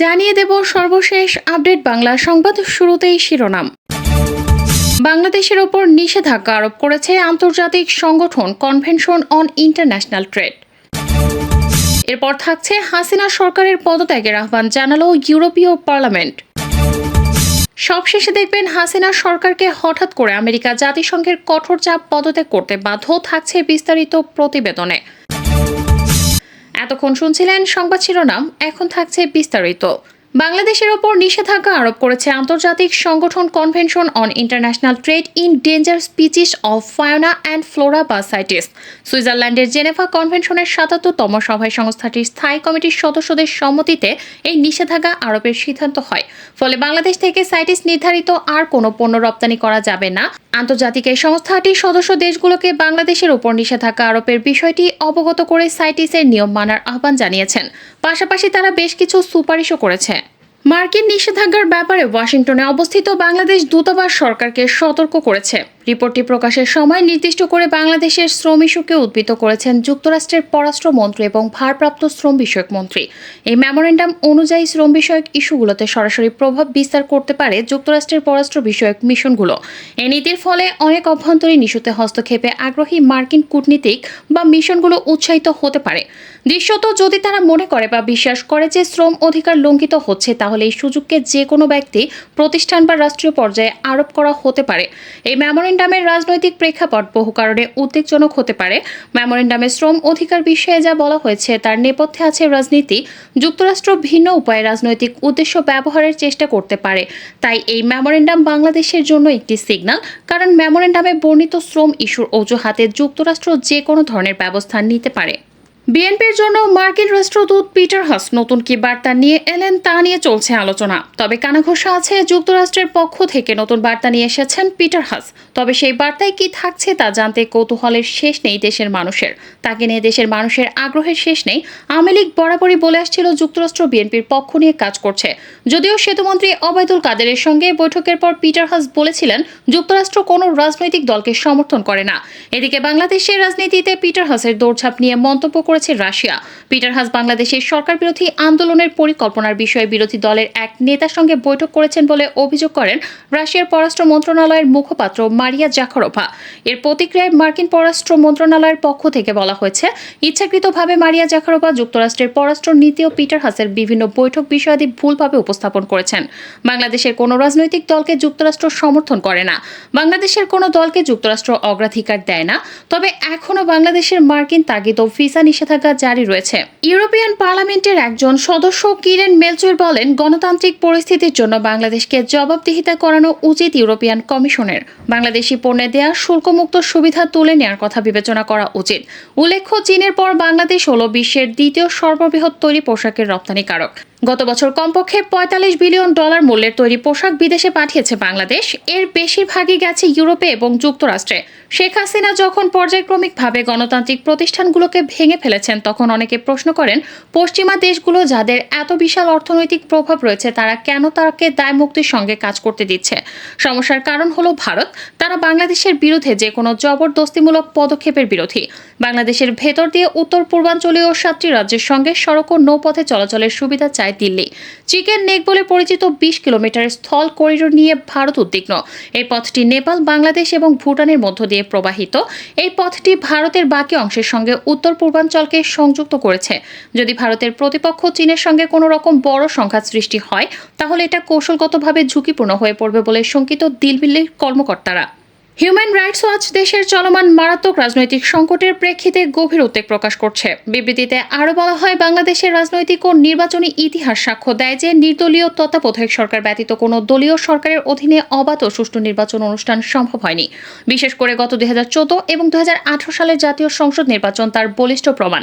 জানিয়ে দেব সর্বশেষ আপডেট বাংলা সংবাদ। শুরুতেই শিরোনাম। বাংলাদেশের ওপর নিষেধাজ্ঞা আরোপ করেছে আন্তর্জাতিক সংগঠন কনভেনশন অন ইন্টারন্যাশনাল ট্রেড। এরপর থাকছে হাসিনা সরকারের পদত্যাগের আহ্বান জানালো ইউরোপীয় পার্লামেন্ট। সবশেষে দেখবেন হাসিনা সরকারকে হঠাৎ করে আমেরিকা জাতিসংঘের কঠোর চাপ পদত্যাগ করতে বাধ্য, থাকছে বিস্তারিত প্রতিবেদনে। এতক্ষণ শুনছিলেন সংবাদ শিরোনাম, এখন থাকছে বিস্তারিত। বাংলাদেশের ওপর নিষেধাজ্ঞা আরোপ করেছে আন্তর্জাতিক সংগঠন convention on international trade in danger species of fauna and flora বা সাইটিস। সুইজারল্যান্ডের জেনেভা কনভেনশনের ৭৭তম সভায় সংস্থাটির স্থায়ী কমিটির সদস্যদের সম্মতিতে এই নিষেধাজ্ঞা আরোপের সিদ্ধান্ত হয়। ফলে বাংলাদেশ থেকে সাইটিস নির্ধারিত আর কোনো পণ্য রপ্তানি করা যাবে না। আন্তর্জাতিক এই সংস্থাটির সদস্য দেশগুলোকে বাংলাদেশের উপর নিষেধাজ্ঞা আরোপের বিষয়টি অবগত করে সাইটিসের নিয়ম মানার আহ্বান জানিয়েছেন। পাশাপাশি তারা বেশ কিছু সুপারিশও করেছে। মার্কিন নিষেধাজ্ঞার ব্যাপারে ওয়াশিংটনে অবস্থিত বাংলাদেশ দূতাবাস সরকারকে সতর্ক করেছে। রিপোর্টটি প্রকাশের সময় নির্দিষ্ট করে বাংলাদেশের শ্রম ইস্যুকে উদ্ধৃত করেছেন যুক্তরাষ্ট্রের পররাষ্ট্রমন্ত্রী এবং ভারপ্রাপ্ত শ্রম বিষয়ক মন্ত্রী। এই মেমোরেন্ডাম অনুযায়ী শ্রম বিষয়ক ইস্যুগুলোতে সরাসরি প্রভাব বিস্তার করতে পারে যুক্তরাষ্ট্রের পররাষ্ট্র বিষয়ক মিশনগুলো। এই নীতির ফলে অনেক অভ্যন্তরীণ ইস্যুতে হস্তক্ষেপে আগ্রহী মার্কিন কূটনীতিক বা মিশনগুলো উৎসাহিত হতে পারে। দৃশ্যত যদি তারা মনে করে বা বিশ্বাস করে যে শ্রম অধিকার লঙ্ঘিত হচ্ছে, তাহলে এই সুযোগকে যে কোনো ব্যক্তি, প্রতিষ্ঠান বা রাষ্ট্রীয় পর্যায়ে আরোপ করা হতে পারে। এই মেমোরেন্ডামের রাজনৈতিক প্রেক্ষাপট বহু কারণে উদ্বেগজনক হতে পারে। মেমোরেন্ডামে শ্রম অধিকার বিষয়ে যা বলা হয়েছে তার নেপথ্যে আছে রাজনীতি। যুক্তরাষ্ট্র ভিন্ন উপায়ে রাজনৈতিক উদ্দেশ্য ব্যবহারের চেষ্টা করতে পারে। তাই এই মেমোরেন্ডাম বাংলাদেশের জন্য একটি সিগন্যাল, কারণ মেমোরেন্ডামে বর্ণিত শ্রম ইস্যুর অজুহাতে যুক্তরাষ্ট্র যে কোনো ধরনের ব্যবস্থা নিতে পারে। বিএনপির জন্য মার্কিন রাষ্ট্রদূত পিটার হাস নতুন কি বার্তা নিয়ে এলেন তা নিয়ে চলছে আলোচনা। তবে কানাঘোষা আছে যুক্তরাষ্ট্রের পক্ষ থেকে নতুন বার্তা নিয়ে এসেছেন পিটার হাস। তবে সেই বার্তায় কি থাকছে তা জানতে কৌতূহলের শেষ নেই দেশের মানুষের। তাকে নিয়ে দেশের মানুষের আগ্রহের শেষ নেই। আওয়ামী লীগ বরাবরই বলে আসছিল যুক্তরাষ্ট্র বিএনপির পক্ষ নিয়ে কাজ করছে। যদিও সেতুমন্ত্রী ওবায়দুল কাদেরের সঙ্গে বৈঠকের পর পিটার হাস বলেছিলেন যুক্তরাষ্ট্র কোনো রাজনৈতিক দলকে সমর্থন করে না। এদিকে বাংলাদেশের রাজনীতিতে পিটার হাসের দৌড়ঝাঁপ নিয়ে মন্তব্য করেছে রাশিয়া। পিটার হাস বাংলাদেশের সরকার বিরোধী আন্দোলনের পরিকল্পনার বিষয়ে বিরোধী দলের এক নেতার সঙ্গে বৈঠক করেছেন বলে অভিযোগ করেন রাশিয়ার পররাষ্ট্র মন্ত্রণালয়ের মুখপাত্র মারিয়া জাখারোভা। এর প্রতিক্রিয়ায় মার্কিন পররাষ্ট্র মন্ত্রণালয়ের পক্ষ থেকে বলা হয়েছে, ইচ্ছাকৃতভাবে মারিয়া জাখারোভা যুক্তরাষ্ট্রের পররাষ্ট্র নীতি ও পিটার হাসের বিভিন্ন বৈঠক বিষয়াদি ভুলভাবে উপস্থাপন করেছেন। বাংলাদেশের কোনো রাজনৈতিক দলকে যুক্তরাষ্ট্র সমর্থন করে না। বাংলাদেশের কোনো দলকে যুক্তরাষ্ট্র অগ্রাধিকার দেয় না। তবে এখনও বাংলাদেশের মার্কিন তাগিদ ও ভিসা নিষেধাজ্ঞা জারি রয়েছে। ইউরোপিয়ান পার্লামেন্টের একজন সদস্য কিরেন মেলচুর বলেন, গণতান্ত্রিক পরিস্থিতির জন্য বাংলাদেশকে জবাবদিহিতা করানো উচিত ইউরোপিয়ান কমিশনের। বাংলাদেশি পণ্যে দেয়া শুল্কমুক্ত সুবিধা তুলে নেওয়ার কথা বিবেচনা করা উচিত। উল্লেখ্য, চীনের পর বাংলাদেশ হল বিশ্বের দ্বিতীয় সর্ববৃহৎ তৈরি পোশাকের রপ্তানিকারক। গত বছর কমপক্ষে $45 বিলিয়ন মূল্যের তৈরি পোশাক বিদেশে পাঠিয়েছে বাংলাদেশ। এর বেশিরভাগই গেছে ইউরোপে এবং যুক্তরাষ্ট্রে। শেখ হাসিনা যখন পর্যায়ক্রমিকভাবে গণতান্ত্রিক প্রতিষ্ঠানগুলোকে ভেঙে ফেলেছেন, তখন অনেকে প্রশ্ন করেন, পশ্চিমা দেশগুলো যাদের এত বিশাল অর্থনৈতিক প্রভাব রয়েছে, তারা কেন তাকে দায়মুক্তির সঙ্গে কাজ করতে দিচ্ছে? সমস্যার কারণ হলো ভারত। তারা বাংলাদেশের বিরুদ্ধে যে কোনো জবরদস্তিমূলক পদক্ষেপের বিরোধী। বাংলাদেশের ভেতর দিয়ে উত্তর পূর্বাঞ্চলীয় 7টি রাজ্যের সঙ্গে সড়ক ও নৌপথে চলাচলের সুবিধা চায় দিল্লি। চিকেন নেক বলে পরিচিত 20 কিলোমিটারের স্থল করিডোর নিয়ে ভারত উদ্বিগ্ন। এই পথটি নেপাল, বাংলাদেশ এবং ভুটানের মধ্য দিয়ে প্রবাহিত। এই পথটি ভারতের বাকি অংশের সঙ্গে উত্তর পূর্বাঞ্চলকে সংযুক্ত করেছে। যদি ভারতের প্রতিপক্ষ চীনের সঙ্গে কোনো রকম বড় সংঘাত সৃষ্টি হয়, তাহলে এটা কৌশলগতভাবে ঝুঁকিপূর্ণ হয়ে পড়বে বলে শঙ্কিত দিল্লির কর্মকর্তারা। হিউম্যান রাইটস ওয়াচ দেশের চলমান মারাত্মক রাজনৈতিক সংকটের প্রেক্ষিতে গভীর উদ্বেগ প্রকাশ করছে। বিবৃতিতে আরও বলা হয়, বাংলাদেশের রাজনৈতিক ও নির্বাচনী ইতিহাস সাক্ষ্য দেয় যে নির্দলীয় তত্ত্বাবধায়ক সরকার ব্যতীত কোনো দলীয় সরকারের অধীনে অবাধ ও সুষ্ঠু নির্বাচন অনুষ্ঠান সম্ভব হয়নি। বিশেষ করে গত 2014 এবং 2018 সালের জাতীয় সংসদ নির্বাচন তার বলিষ্ঠ প্রমাণ,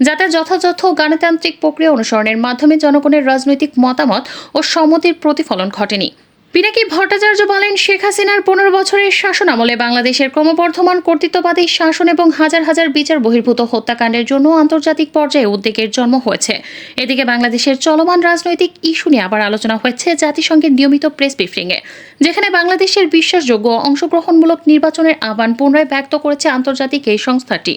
যাতে যথাযথ গণতান্ত্রিক প্রক্রিয়া অনুসরণের মাধ্যমে জনগণের রাজনৈতিক মতামত ও সম্মতির প্রতিফলন ঘটেনি। পিনাকি ভট্টাচার্য বলেন, শেখ হাসিনার 15 বছরের শাসন আমলে বাংলাদেশের ক্রমবর্ধমান কর্তৃত্ববাদী শাসন এবং হাজার হাজার বিচার বহির্ভূত হত্যাকাণ্ডের জন্য আন্তর্জাতিক পর্যায়ে উদ্বেগের জন্ম হয়েছে। এদিকে বাংলাদেশের চলমান রাজনৈতিক ইস্যু নিয়ে আবার আলোচনা হয়েছে জাতিসংঘের নিয়মিত প্রেস ব্রিফিংয়ে, যেখানে বাংলাদেশের বিশ্বাসযোগ্য অংশগ্রহণমূলক নির্বাচনের আহ্বান পুনরায় ব্যক্ত করেছে আন্তর্জাতিক এই সংস্থাটি।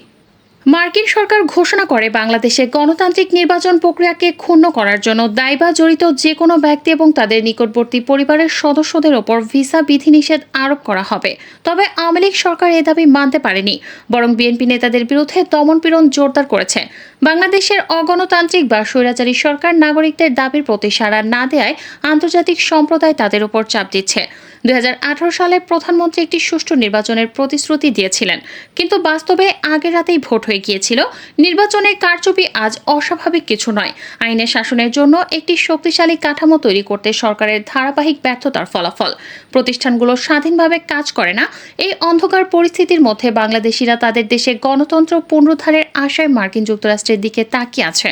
মার্কিন সরকার ঘোষণা করে বাংলাদেশে গণতান্ত্রিক নির্বাচন প্রক্রিয়াকে ক্ষুণ্ণ করার জন্য দায় বা জড়িত যে কোনো ব্যক্তি এবং তাদের নিকটবর্তী পরিবারের সদস্যদের ওপর ভিসা বিধিনিষেধ আরোপ করা হবে। তবে আওয়ামী লীগ সরকার এ দাবি মানতে পারেনি, বরং বিএনপি নেতাদের বিরুদ্ধে দমনপীড়ন জোরদার করেছে। বাংলাদেশের অগণতান্ত্রিক বা স্বৈরাচারী সরকার নাগরিকদের দাবির প্রতি সাড়া না দেয়ায় আন্তর্জাতিক সম্প্রদায় তাদের উপর চাপ দিচ্ছে। 2018 সালে প্রধানমন্ত্রী একটি সুষ্ঠু নির্বাচনের প্রতিশ্রুতি দিয়েছিলেন, কিন্তু বাস্তবে আগের রাতেই ভোট হয়ে গিয়েছিল। নির্বাচনের কারচুপি আজ অস্বাভাবিক কিছু নয়, আইনের শাসনের জন্য একটি শক্তিশালী কাঠামো তৈরি করতে সরকারের ধারাবাহিক ব্যর্থতার ফলাফল। প্রতিষ্ঠানগুলো স্বাধীনভাবে কাজ করে না। এই অন্ধকার পরিস্থিতির মধ্যে বাংলাদেশিরা তাদের দেশে গণতন্ত্র পুনরুদ্ধারের আশায় মার্কিন যুক্তরাষ্ট্রের দিকে তাকিয়ে আছে।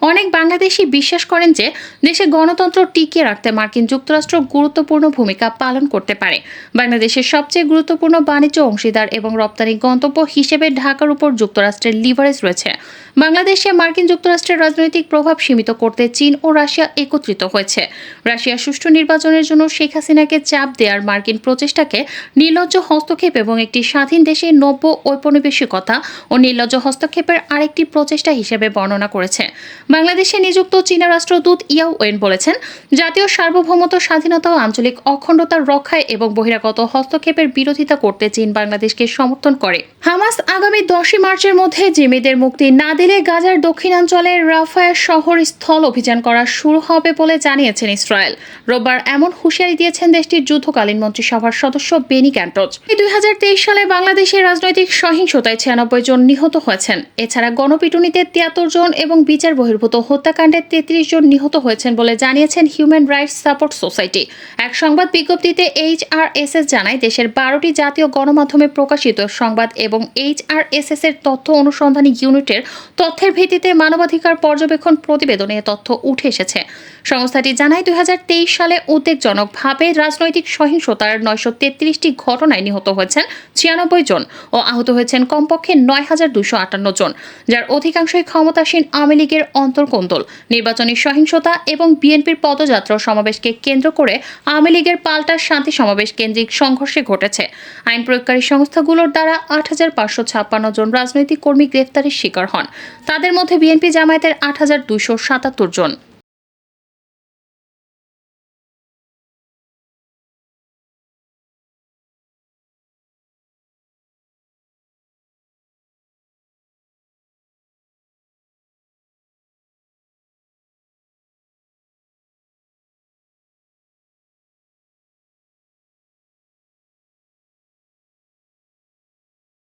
অনেক বাংলাদেশি বিশ্বাস করেন যে দেশে গণতন্ত্র টিকিয়ে রাখতে মার্কিন যুক্তরাষ্ট্র গুরুত্বপূর্ণ ভূমিকা পালন করতে পারে। বাংলাদেশের সবচেয়ে গুরুত্বপূর্ণ বাণিজ্য অংশীদার এবং রপ্তানি গন্তব্য হিসেবে ঢাকার উপর যুক্তরাষ্ট্রের লিভারেজ রয়েছে। বাংলাদেশে মার্কিন যুক্তরাষ্ট্রের রাজনৈতিক প্রভাব সীমিত করতে চীন ও রাশিয়া একত্রিত হয়েছে। রাশিয়া সুষ্ঠু নির্বাচনের জন্য শেখ হাসিনাকে চাপ দেওয়ার মার্কিন প্রচেষ্টাকে নির্লজ্জ হস্তক্ষেপ এবং একটি স্বাধীন দেশে নব্য ঔপনিবেশিকতা ও নির্লজ্জ হস্তক্ষেপের আরেকটি প্রচেষ্টা হিসেবে বর্ণনা করেছে। বাংলাদেশে নিযুক্ত চীনা রাষ্ট্রদূত ইয়াও ওয়েন বলেছেন, জাতীয় সার্বভৌমত্ব, স্বাধীনতা ও আঞ্চলিক অখণ্ডতার রক্ষায় এবং বহিরাগত হস্তক্ষেপের বিরোধিতা করতে চীন বাংলাদেশকে সমর্থন করে। হামাস আগামী 10 মার্চের মধ্যে জিম্মিদের মুক্তি না দিলে গাজার দক্ষিণাঞ্চলের রাফায় শহর স্থল অভিযান করা শুরু হবে বলে জানিয়েছেন ইসরায়েল। রোববার এমন হুঁশিয়ারি দিয়েছেন দেশটির যুদ্ধকালীন মন্ত্রিসভার সদস্য বেনি গ্যান্টজ। 2023 সালে বাংলাদেশের রাজনৈতিক সহিংসতায় 96 জন নিহত হয়েছেন। এছাড়া গণপিটুনিতে 73 জন এবং বিচার বহির্ভূত হত্যাকাণ্ডে 33 জন নিহত হয়েছেন বলে জানিয়েছেন হিউম্যান রাইটস সাপোর্ট সোসাইটি। এক সংবাদ বিজ্ঞপ্তিতে HRSS জানায়, দেশের 12টি জাতীয় গণমাধ্যমে প্রকাশিত সংবাদ এবং HRSS এর তথ্য অনুসন্ধানী ইউনিটের তথ্যের ভিত্তিতে মানবাধিকার পর্যবেক্ষণ প্রতিবেদনে তথ্য উঠে এসেছে। সংস্থাটি জানায়, 2023 সালে উদ্বেগজনকভাবে রাজনৈতিক সহিংসতার 933টি ঘটনায় নিহত হয়েছেন 96 জন ও আহত হয়েছেন কমপক্ষে 9258 জন, যার অধিকাংশই ক্ষমতাসীন আওয়ামী লীগের অন্তর্কোন্দল। নির্বাচনী সহিংসতা এবং বিএনপির পদযাত্রা সমাবেশকে কেন্দ্র করে আওয়ামী লীগের পাল্টা শান্তি সমাবেশ কেন্দ্রিক সংঘর্ষে ঘটেছে। আইন প্রয়োগকারী সংস্থাগুলোর দ্বারা 8556 জন রাজনৈতিক কর্মী গ্রেফতারের শিকার হন। তাদের মধ্যে বিএনপি জামায়াতের 8277 জন।